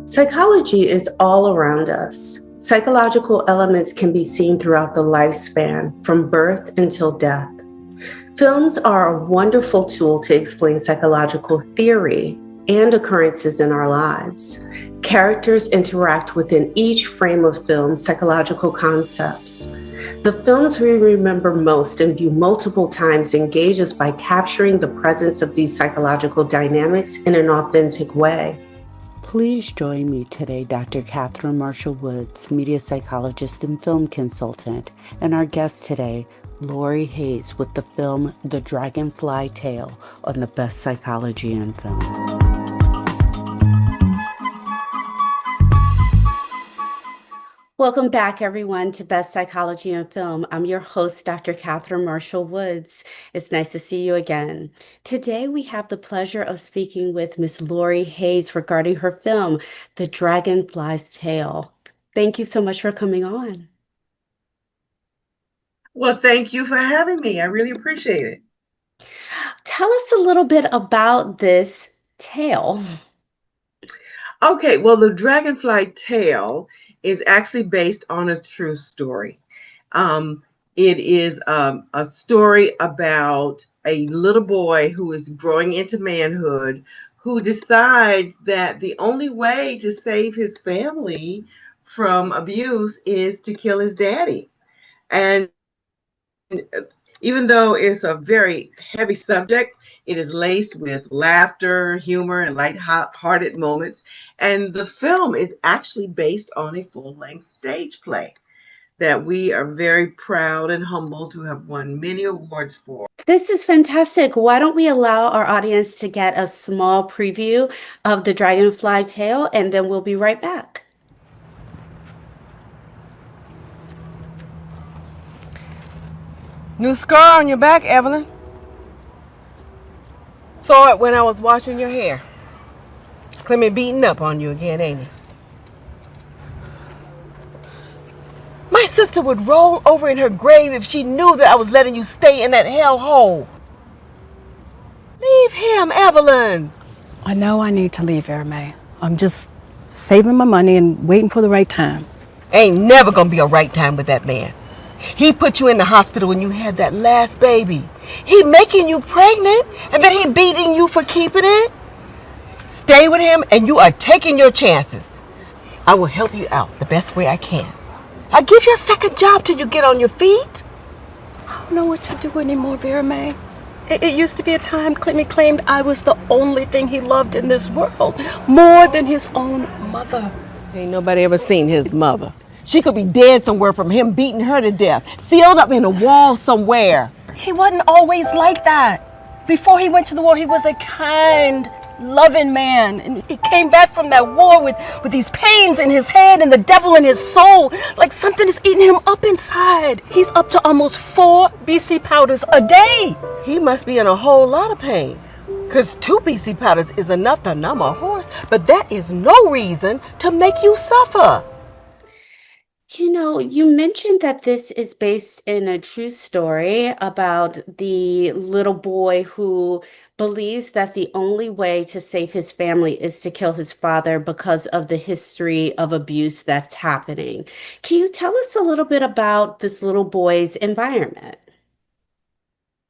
Psychology is all around us. Psychological elements can be seen throughout the lifespan, from birth until death. Films are a wonderful tool to explain psychological theory and occurrences in our lives. Characters interact within each frame of film psychological concepts. The films we remember most and view multiple times engage us by capturing the presence of these psychological dynamics in an authentic way. Please join me today, Dr. Katherine Marshall Woods, media psychologist and film consultant, and our guest today, Lorey Hayes, with the film The Dragonfly Tale on the best psychology in film. Welcome back, everyone, to Best Psychology in Film. I'm your host, Dr. Katherine Marshall Woods. It's nice to see you again. Today, we have the pleasure of speaking with Miss Lorey Hayes regarding her film, The Dragonfly's Tale. Thank you so much for coming on. Well, thank you for having me. I really appreciate it. Tell us a little bit about this tale. Okay, well, The Dragonfly Tale is actually based on a true story. It is a story about a little boy who is growing into manhood, who decides that the only way to save his family from abuse is to kill his daddy. And even though it's a very heavy subject, it is laced with laughter, humor, and light-hearted moments. And the film is actually based on a full-length stage play that we are very proud and humbled to have won many awards for. This is fantastic. Why don't we allow our audience to get a small preview of The Dragonfly Tale, and then we'll be right back. New scar on your back, Evelyn. Saw it when I was washing your hair. Clement beating up on you again, ain't he? My sister would roll over in her grave if she knew that I was letting you stay in that hellhole. Leave him, Evelyn. I know I need to leave, May. I'm just saving my money and waiting for the right time. Ain't never gonna be a right time with that man. He put you in the hospital when you had that last baby. He making you pregnant, and then he beating you for keeping it. Stay with him, and you are taking your chances. I will help you out the best way I can. I'll give you a second job till you get on your feet. I don't know what to do anymore, Vera May. It used to be a time Clement claimed I was the only thing he loved in this world, more than his own mother. Ain't nobody ever seen his mother. She could be dead somewhere from him beating her to death, sealed up in a wall somewhere. He wasn't always like that. Before he went to the war, he was a kind, loving man. And he came back from that war with these pains in his head and the devil in his soul, like something is eating him up inside. He's up to almost 4 BC powders a day. He must be in a whole lot of pain, because 2 BC powders is enough to numb a horse, but that is no reason to make you suffer. You know, you mentioned that this is based in a true story about the little boy who believes that the only way to save his family is to kill his father because of the history of abuse that's happening. Can you tell us a little bit about this little boy's environment?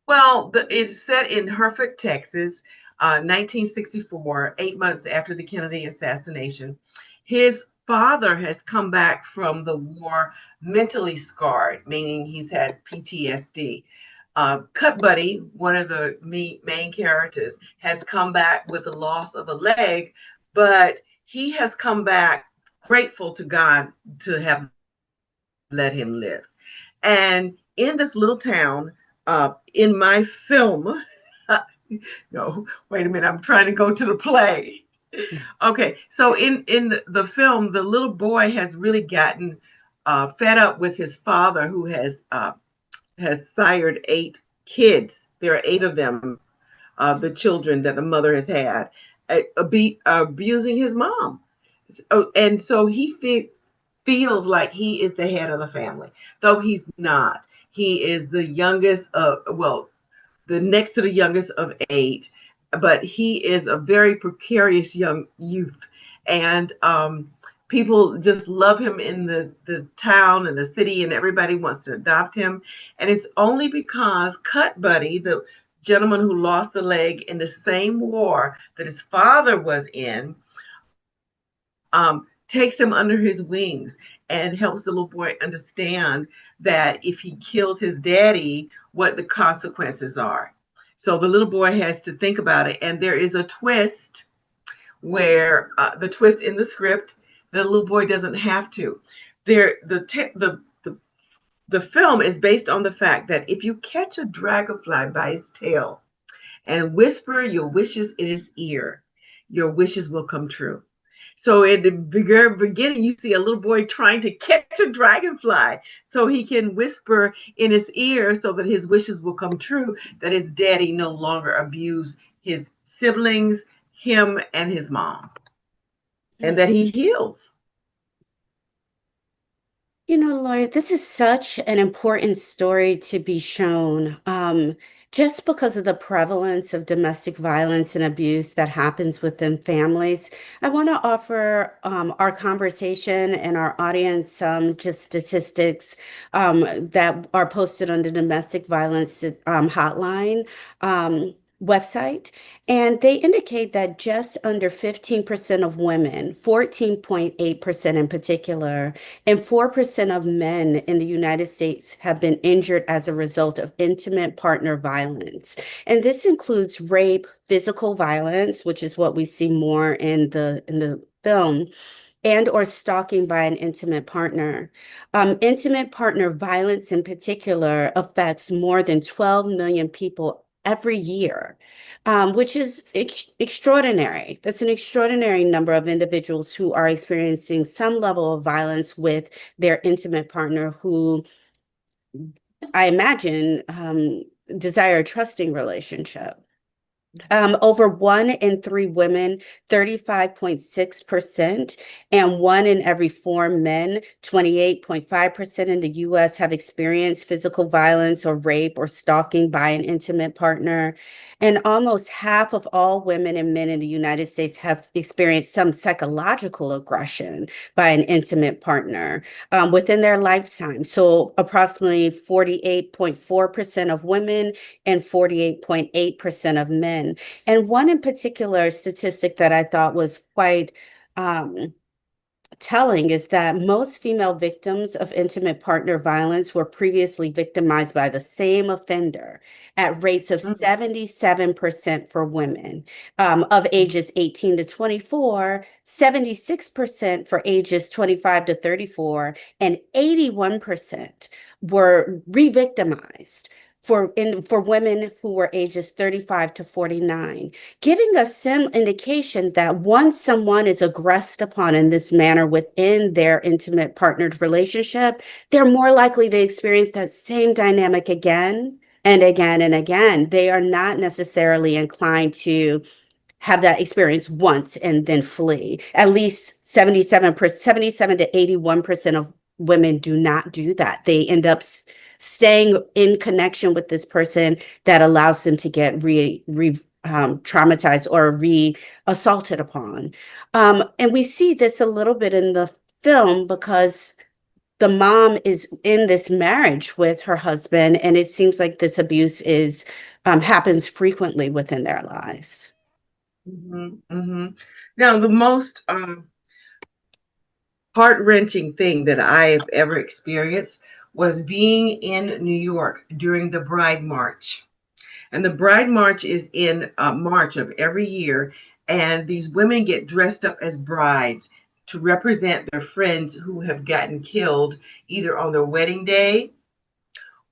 Well, it's set in Hereford, Texas, 1964, 8 months after the Kennedy assassination. His father has come back from the war mentally scarred, meaning he's had PTSD. Cut Buddy, one of the main characters, has come back with the loss of a leg, but he has come back grateful to God to have let him live. And in this little town, in my film, no, wait a minute, I'm trying to go to the play. Okay, so in the film, the little boy has really gotten fed up with his father, who has sired 8 kids. There are 8 of them, the children that the mother has had, abusing his mom. And so he feels like he is the head of the family, though he's not. He is the youngest the next to the youngest of 8. But he is a very precarious young youth, and people just love him in the town and the city, and everybody wants to adopt him. And it's only because Cut Buddy, the gentleman who lost the leg in the same war that his father was in, takes him under his wings and helps the little boy understand that if he kills his daddy, what the consequences are. So the little boy has to think about it. And there is a twist where the twist in the script, the little boy doesn't have to. The film is based on the fact that if you catch a dragonfly by his tail and whisper your wishes in his ear, your wishes will come true. So in the beginning, you see a little boy trying to catch a dragonfly so he can whisper in his ear so that his wishes will come true, that his daddy no longer abuse his siblings, him and his mom, and that he heals. You know, Lori, this is such an important story to be shown, just because of the prevalence of domestic violence and abuse that happens within families. I want to offer our conversation and our audience some just statistics that are posted on the domestic violence hotline website, and they indicate that just under 15% of women, 14.8% in particular, and 4% of men in the United States have been injured as a result of intimate partner violence. And this includes rape, physical violence, which is what we see more in the film, and or stalking by an intimate partner. Intimate partner violence in particular affects more than 12 million people every year, which is extraordinary. That's an extraordinary number of individuals who are experiencing some level of violence with their intimate partner who, I imagine, desire a trusting relationship. Over 1 in 3 women, 35.6%, and 1 in every 4 men, 28.5% in the US have experienced physical violence or rape or stalking by an intimate partner. And almost half of all women and men in the United States have experienced some psychological aggression by an intimate partner within their lifetime. So approximately 48.4% of women and 48.8% of men. And one in particular statistic that I thought was quite telling is that most female victims of intimate partner violence were previously victimized by the same offender at rates of 77% for women of ages 18 to 24, 76% for ages 25 to 34, and 81% were re-victimized for women who were ages 35 to 49, giving us some indication that once someone is aggressed upon in this manner within their intimate partnered relationship, they're more likely to experience that same dynamic again and again and again. They are not necessarily inclined to have that experience once and then flee. At least 77 to 81% of women do not do that. They end up staying in connection with this person that allows them to get traumatized or assaulted upon. And we see this a little bit in the film because the mom is in this marriage with her husband, and it seems like this abuse happens frequently within their lives. Now, the most heart-wrenching thing that I have ever experienced was being in New York during the Bride March. And the Bride March is in March of every year, and these women get dressed up as brides to represent their friends who have gotten killed either on their wedding day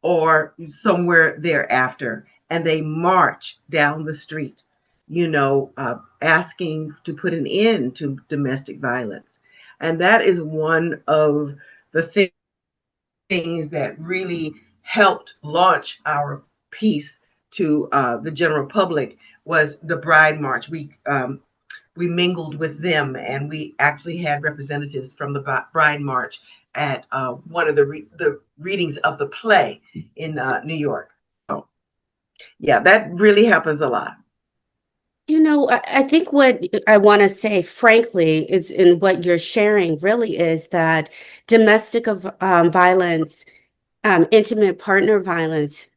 or somewhere thereafter. And they march down the street, asking to put an end to domestic violence. And that is one of the things that really helped launch our piece to the general public was the Bride March. We mingled with them, and we actually had representatives from the Bride March at one of the readings of the play in New York. So, yeah, that really happens a lot. I think what I want to say, frankly, is in what you're sharing really is that domestic violence, intimate partner violence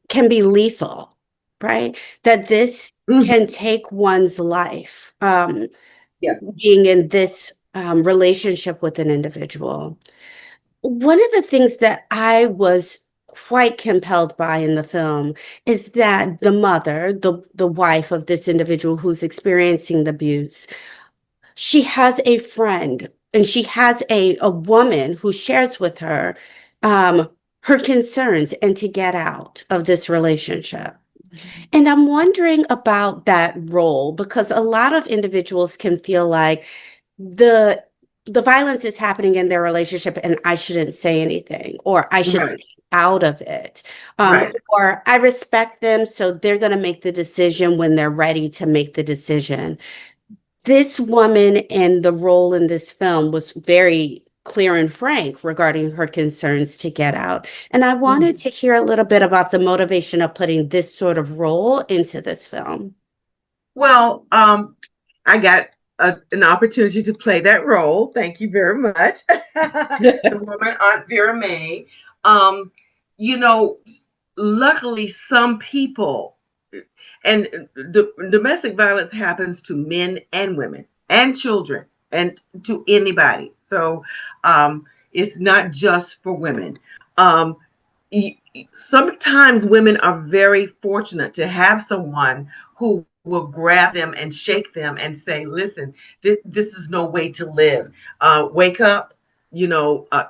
can be lethal, right? That this Mhm. can take one's life, Yeah. being in this relationship with an individual. One of the things that I was quite compelled by in the film is that the mother, the wife of this individual who's experiencing the abuse, she has a friend and she has a woman who shares with her um, her concerns and to get out of this relationship. And I'm wondering about that role because a lot of individuals can feel like the the violence is happening in their relationship and I shouldn't say anything or I should Right. stay out of it. Right. Or I respect them, so they're going to make the decision when they're ready to make the decision. This woman and the role in this film was very clear and frank regarding her concerns to get out. And I wanted Mhm. to hear a little bit about the motivation of putting this sort of role into this film. Well, I got an opportunity to play that role. Thank you very much. The woman, Aunt Vera May. Um, you know, luckily, some people, and domestic violence happens to men and women and children and to anybody. So it's not just for women. Um, Sometimes women are very fortunate to have someone who will grab them and shake them and say, listen, this is no way to live. Wake up,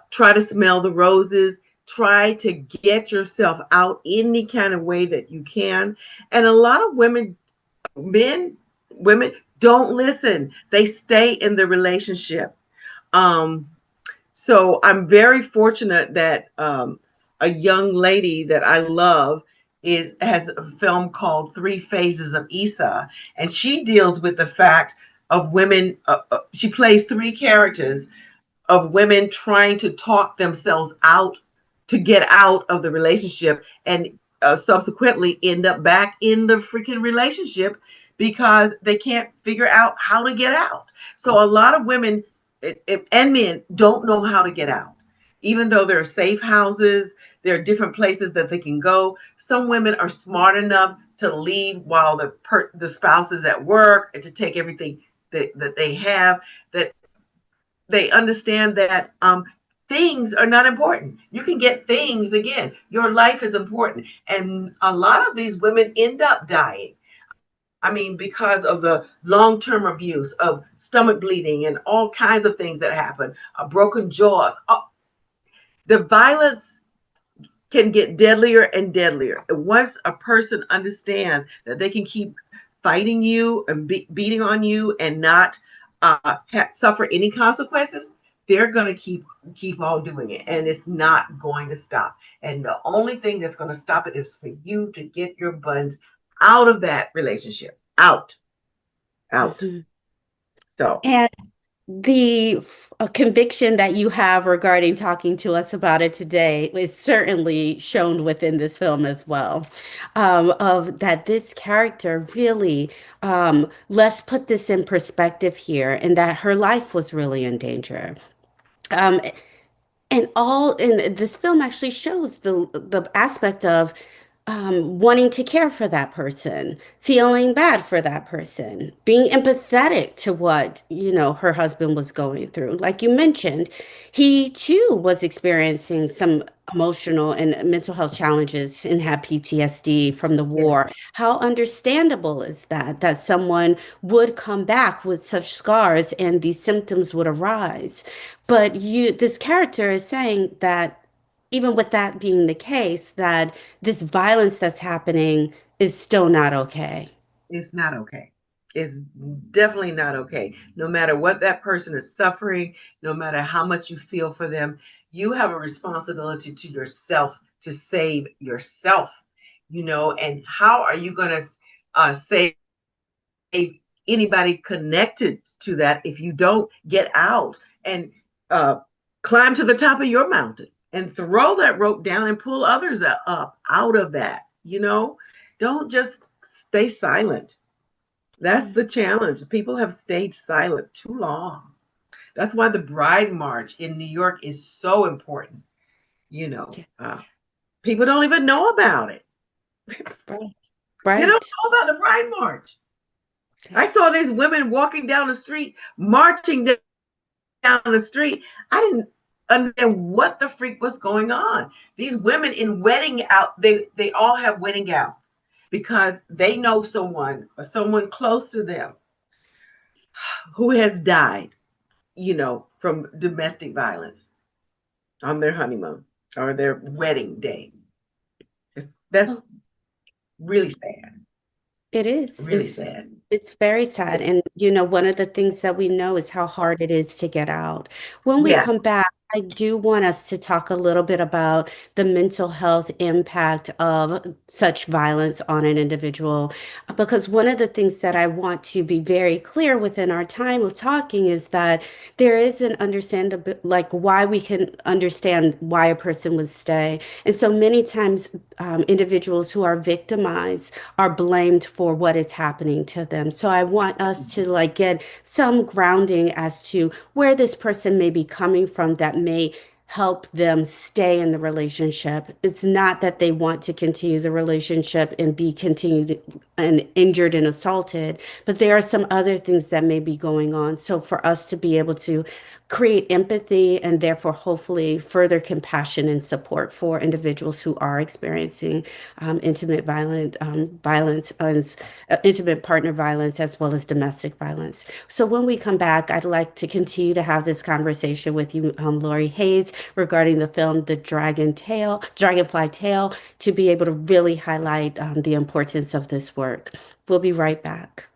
try to smell the roses, try to get yourself out any kind of way that you can. And a lot of women don't listen. They stay in the relationship. Um, so I'm very fortunate that a young lady that I love has a film called Three Phases of Esau, and she deals with the fact of women. She plays three characters of women trying to talk themselves out to get out of the relationship and subsequently end up back in the freaking relationship because they can't figure out how to get out. So a lot of women and men don't know how to get out. Even though there are safe houses, there are different places that they can go. Some women are smart enough to leave while the spouse is at work and to take everything that they have, that they understand that things are not important. You can get things again. Your life is important. And a lot of these women end up dying. I mean, because of the long-term abuse of stomach bleeding and all kinds of things that happen, broken jaws. The violence can get deadlier and deadlier. And once a person understands that they can keep fighting you and beating on you and not suffer any consequences, they're going to keep on doing it, and it's not going to stop. And the only thing that's going to stop it is for you to get your buns out of that relationship, out. Mhm. So And the conviction that you have regarding talking to us about it today is certainly shown within this film as well. Of that, this character really, let's put this in perspective here, and that her life was really in danger. Um, and this film actually shows the aspect of wanting to care for that person, feeling bad for that person, being empathetic to what, her husband was going through. Like you mentioned, he too was experiencing some emotional and mental health challenges and had PTSD from the yeah, war. How understandable is that someone would come back with such scars and these symptoms would arise? But this character is saying that even with that being the case, that this violence that's happening is still not okay. it's not okay. It's definitely not okay. No matter what that person is suffering, no matter how much you feel for them, you have a responsibility to yourself to save yourself, and how are you going to save anybody connected to that if you don't get out and uh, climb to the top of your mountain and throw that rope down and pull others up out of that? Don't just stay silent. That's the challenge. People have stayed silent too long. That's why the Bride March in New York is so important. You know, Yeah, people don't even know about it. right. They don't Right. know about the Pride March. I saw Yes. these women walking down the street, marching down the street. I didn't understand what the freak was going on. These women in wedding out, they all have wedding gowns because they know someone or someone close to them who has died, from domestic violence on their honeymoon or their wedding day. That's Oh, really sad. it is. Really sad. It's very sad. And one of the things that we know is how hard it is to get out. When we Yeah. come back, I do want us to talk a little bit about the mental health impact of such violence on an individual. Because one of the things that I want to be very clear within our time of talking is that there is an understandable, like why we can understand why a person would stay. And so many times, individuals who are victimized are blamed for what is happening to them. So I want us to like get some grounding as to where this person may be coming from that may help them stay in the relationship. It's not that they want to continue the relationship and be continued and injured and assaulted, but there are some other things that may be going on. So for us to be able to create empathy and therefore hopefully further compassion and support for individuals who are experiencing violence, intimate partner violence, as well as domestic violence. So when we come back, I'd like to continue to have this conversation with you, Lorey Hayes, regarding the film The Dragonfly Tale, to be able to really highlight the importance of this work. We'll be right back.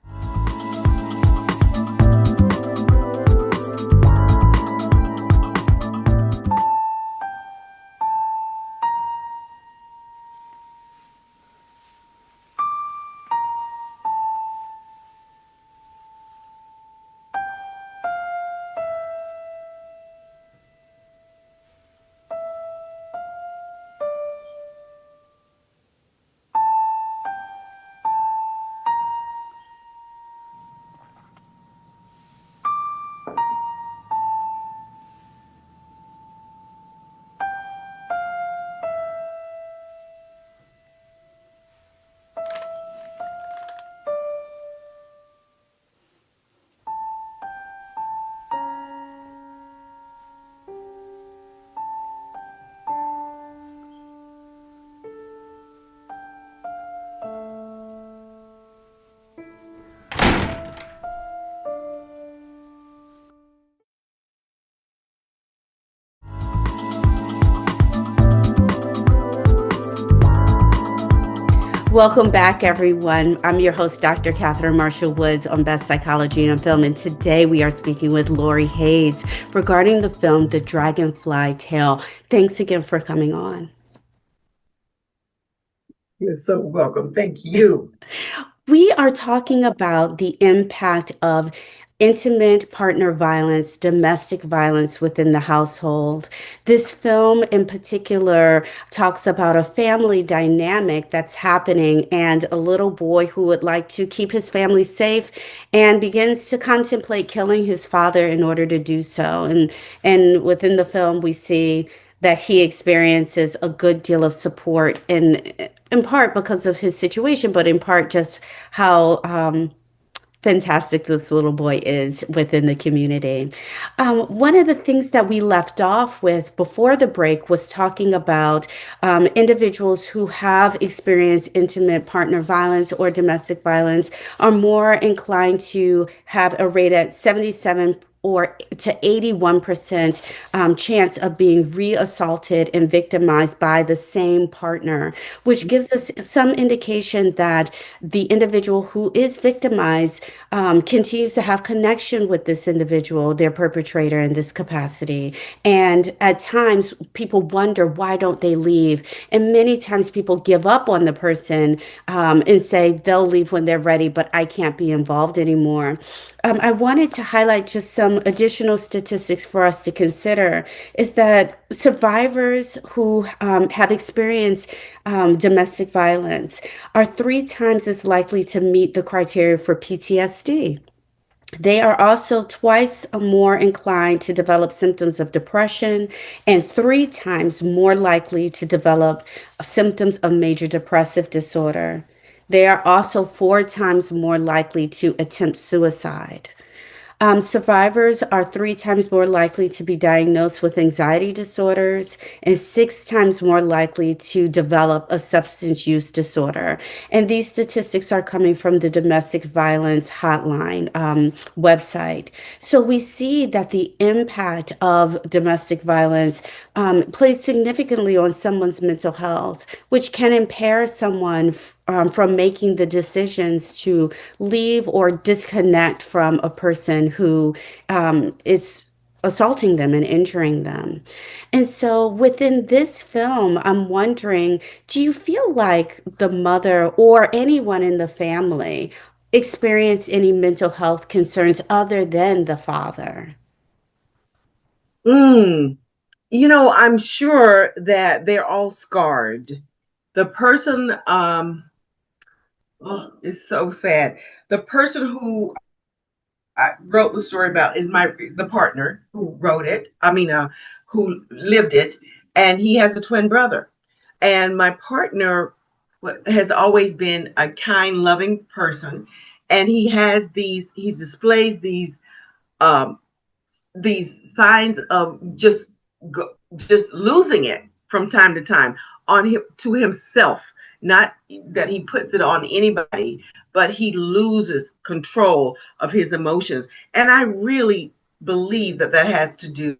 Welcome back, everyone. I'm your host, Dr. Katherine Marshall Woods on Best Psychology and Film, and today we are speaking with Lorey Hayes regarding the film The Dragonfly Tale. Thanks again for coming on. You're so welcome. Thank you. We are talking about the impact of intimate partner violence, domestic violence within the household. This film in particular talks about a family dynamic that's happening and a little boy who would like to keep his family safe and begins to contemplate killing his father in order to do so. And within the film we see that he experiences a good deal of support in part because of his situation, but in part just how fantastic this little boy is within the community. One of the things that we left off with before the break was talking about individuals who have experienced intimate partner violence or domestic violence are more inclined to have a rate at 77 or to 81% chance of being re-assaulted and victimized by the same partner, which gives us some indication that the individual who is victimized continues to have connection with this individual, their perpetrator in this capacity. And at times, people wonder, why don't they leave? And many times people give up on the person and say they'll leave when they're ready, but I can't be involved anymore. I wanted to highlight just some additional statistics for us to consider is that survivors who have experienced domestic violence are 3 times as likely to meet the criteria for PTSD. They are also twice more inclined to develop symptoms of depression and 3 times more likely to develop symptoms of major depressive disorder. They are also 4 times more likely to attempt suicide. Survivors are 3 times more likely to be diagnosed with anxiety disorders and 6 times more likely to develop a substance use disorder. And these statistics are coming from the Domestic Violence Hotline website. So we see that the impact of domestic violence plays significantly on someone's mental health, which can impair someone from making the decisions to leave or disconnect from a person who is assaulting them and injuring them. And so within this film, I'm wondering, do you feel like the mother or anyone in the family experience any mental health concerns other than the father? Mm. I'm sure that they're all scarred. The person, oh, it's so sad. The person who I wrote the story about is the partner who wrote it. Who lived it, and he has a twin brother. And my partner has always been a kind, loving person, and he displays um, these signs of just losing it from time to time on him to himself. Not that he puts it on anybody, but he loses control of his emotions. And I really believe that has to do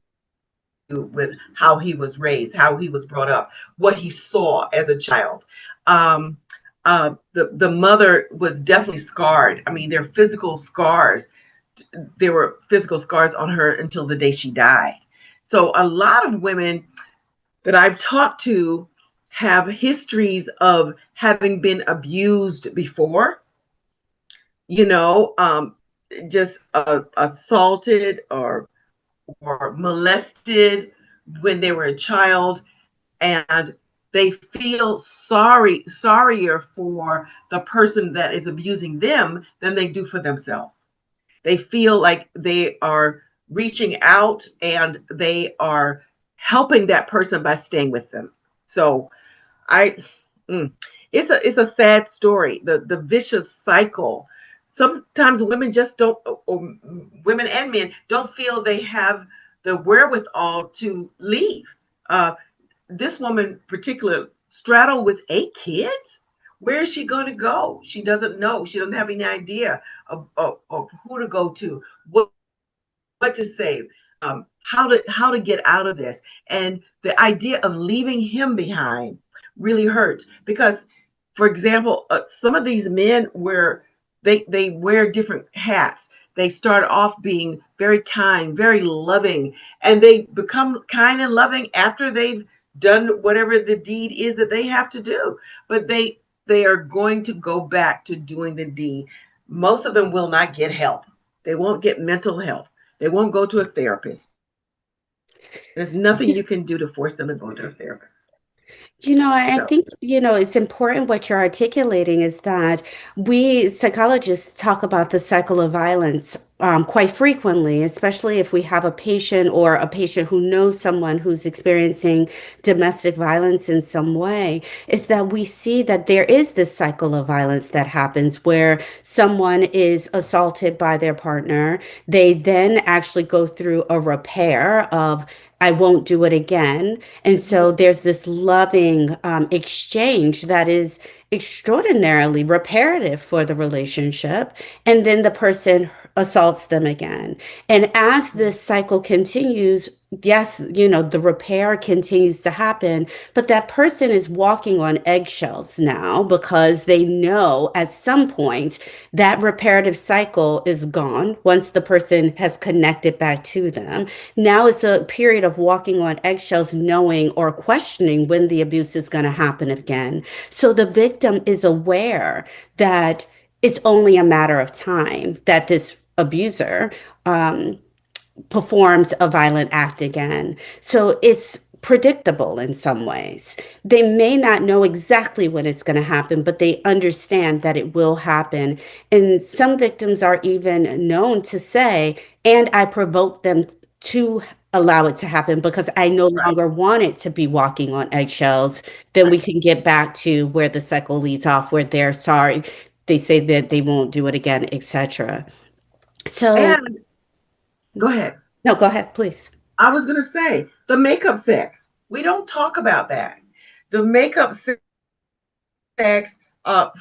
with how he was raised, how he was brought up, what he saw as a child. Um, the mother was definitely scarred. I mean, they're physical scars. There were physical scars on her until the day she died. So a lot of women that I've talked to have histories of having been abused before, just assaulted or molested when they were a child, and they feel sorrier for the person that is abusing them than they do for themselves. They feel like they are reaching out and they are helping that person by staying with them. So I mm, it's a sad story, the vicious cycle. Sometimes women just don't, or women and men don't feel they have the wherewithal to leave. Uh, this woman particular straddled with 8 kids. Where is she going to go? She doesn't know. She doesn't have any idea of who to go to, what to say, how to get out of this. And the idea of leaving him behind really hurts because, for example, some of these men they wear different hats. They start off being very kind, very loving, and they become kind and loving after they've done whatever the deed is that they have to do. But they are going to go back to doing the deed. Most of them will not get help. They won't get mental help. They won't go to a therapist. There's nothing you can do to force them to go to a therapist. I So, think, it's important what you're articulating is that we psychologists talk about the cycle of violence quite frequently, especially if we have a patient or a patient who knows someone who's experiencing domestic violence in some way, is that we see that there is this cycle of violence that happens where someone is assaulted by their partner. They then actually go through a repair of I won't do it again. And so there's this loving exchange that is extraordinarily reparative for the relationship. And then the person assaults them again. And as this cycle continues, yes, the repair continues to happen, but that person is walking on eggshells now because they know at some point that reparative cycle is gone once the person has connected back to them. Now it's a period of walking on eggshells, knowing or questioning when the abuse is going to happen again. So the victim is aware that it's only a matter of time that this abuser performs a violent act again. So it's predictable in some ways. They may not know exactly when it's going to happen, but they understand that it will happen. And some victims are even known to say, and I provoked them to allow it to happen because I no Right. longer want it to be walking on eggshells. Then we can get back to where the cycle leads off, where they're sorry. They say that they won't do it again, etc. So, And go ahead. no, go ahead, please. I was going to say the makeup sex. We don't talk about that. The makeup sex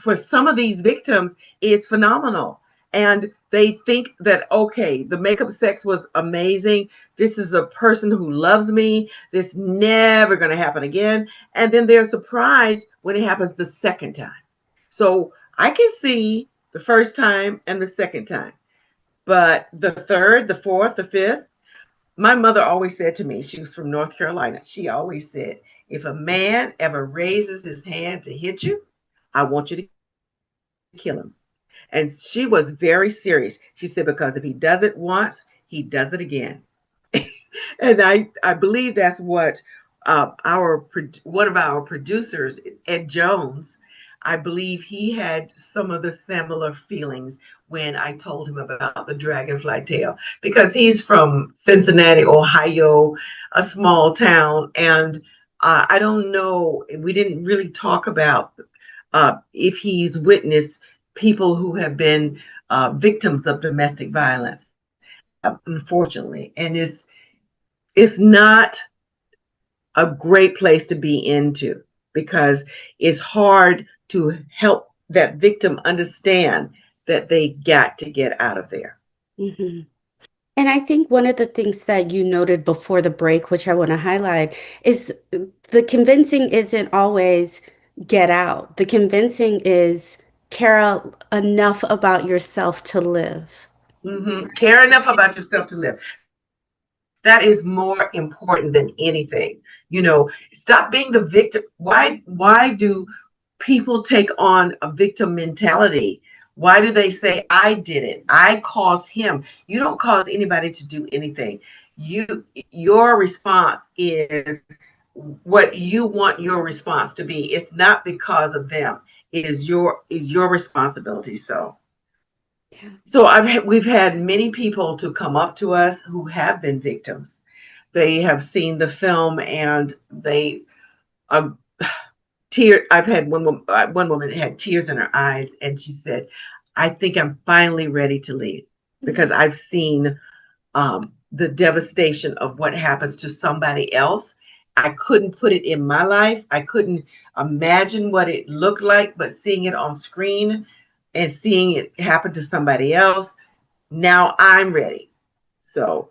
for some of these victims is phenomenal. And they think that, okay, the makeup sex was amazing. This is a person who loves me. This never going to happen again. And then they're surprised when it happens the second time. So I can see the first time and the second time. But the third, the fourth, the fifth, my mother always said to me, she was from North Carolina. She always said, if a man ever raises his hand to hit you, I want you to kill him. And she was very serious. She said, because if he does it once, he does it again. And I believe that's what one of our producers, Ed Jones, I believe he had some of the similar feelings when I told him about the Dragonfly Tale, because he's from Cincinnati, Ohio, a small town. And I don't know, we didn't really talk about if he's witnessed people who have been victims of domestic violence, unfortunately. And it's not a great place to be into, because it's hard to help that victim understand that they got to get out of there. Mm-hmm. And I think one of the things that you noted before the break, which I want to highlight, is the convincing isn't always get out. The convincing is care enough about yourself to live. Mm-hmm. Care enough about yourself to live. That is more important than anything. Stop being the victim. Why do people take on a victim mentality? Why do they say, I did it? I caused him. You don't cause anybody to do anything. Your response is what you want your response to be. It's not because of them. It is your responsibility. So we've had many people to come up to us who have been victims. They have seen the film and they I've had one woman had tears in her eyes, and she said, I think I'm finally ready to leave, because I've seen the devastation of what happens to somebody else. I couldn't put it in my life. I couldn't imagine what it looked like, but seeing it on screen and seeing it happen to somebody else, now I'm ready. So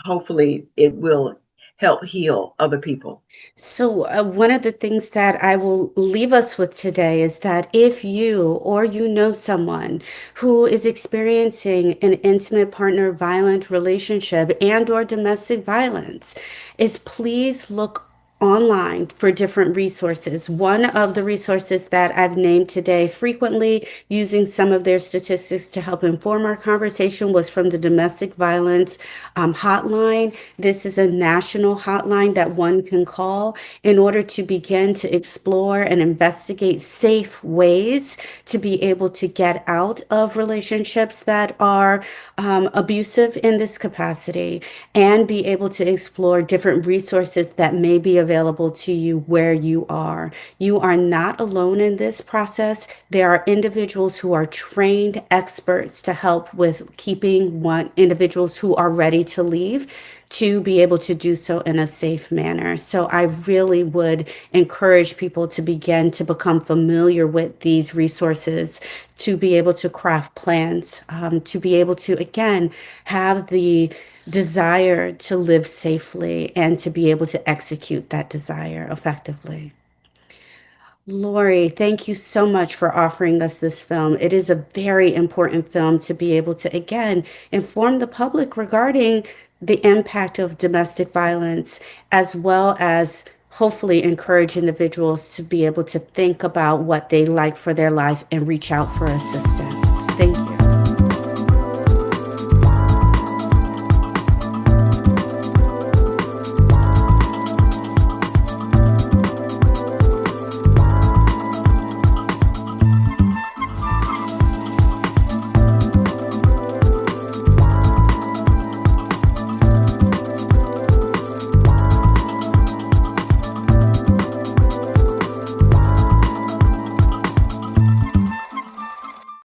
hopefully it will help heal other people. So, one of the things that I will leave us with today is that if you or you know someone who is experiencing an intimate partner violent relationship and or domestic violence, is please look online for different resources. One of the resources that I've named today frequently, using some of their statistics to help inform our conversation, was from the domestic violence hotline. This is a national hotline that one can call in order to begin to explore and investigate safe ways to be able to get out of relationships that are abusive in this capacity, and be able to explore different resources that may be available to you where you are. You are not alone in this process. There are individuals who are trained experts to help with keeping individuals who are ready to leave to be able to do so in a safe manner. So I really would encourage people to begin to become familiar with these resources, to be able to craft plans, to be able to, again, have the desire to live safely and to be able to execute that desire effectively. Lorey, thank you so much for offering us this film. It is a very important film to be able to, again, inform the public regarding the impact of domestic violence, as well as hopefully encourage individuals to be able to think about what they like for their life and reach out for assistance. Thank you.